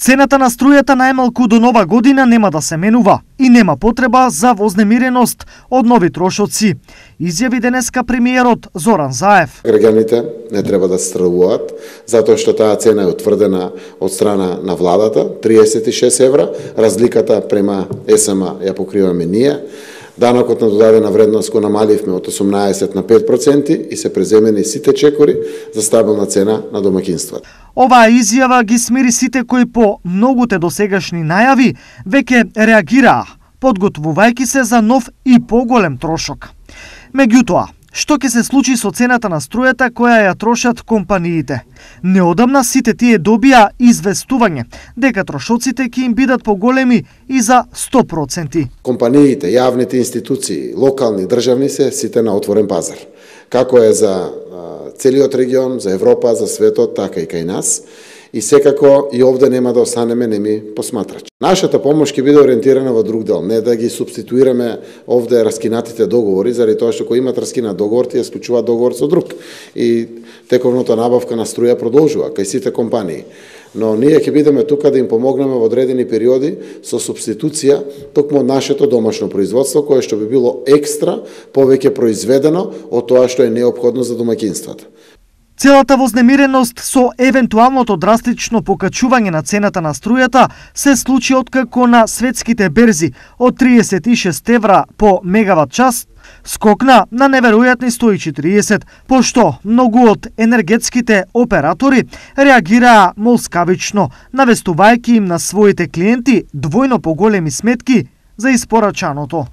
Цената на струјата најмалку до нова година нема да се менува и нема потреба за вознемиреност од нови трошоци, изјави денеска премиерот Зоран Заев. Граѓаните не треба да се стравуваат, затоа што таа цена е утврдена од страна на владата, 36 евра, разликата према СМ ја покриваме ние. Данокот на додадена вредност го намаливме од 18 на 5% и се преземени сите чекори за стабилна цена на домаќинствата. Оваа изјава ги смири сите кои по многуте досегашни најави веќе реагираа, подготвувајќи се за нов и поголем трошок. Меѓутоа, што ќе се случи со цената на струјата која ја трошат компаниите? Неодамна сите тие добија известување дека трошоците ќе им бидат поголеми и за 100%. Компаниите, јавните институции, локални, државни се сите на отворен пазар. Како е за целиот регион, за Европа, за светот, така и кај нас. И секако и овде нема да останеме неми посматрачи. Нашата помош ќе биде ориентирана во друг дел, не да ги субституираме овде раскинатите договори, заради тоа што кој имат раскинат договор, тие склучуваат договор со друг. И тековната набавка на струја продолжува кај сите компании. Но ние ќе бидеме тука да им помогнеме во одредени периоди со субституција токму од нашето домашно производство, кое што би било екстра повеќе произведено од тоа што е неопходно за домаќинствата. Целата вознемиреност со евентуалното драстично покачување на цената на струјата се случи откако на светските берзи од 36 евра по мегават час скокна на неверојатни 140, пошто многу од енергетските оператори реагираа молскавично, навестувајќи им на своите клиенти двојно поголеми сметки за испорачаното.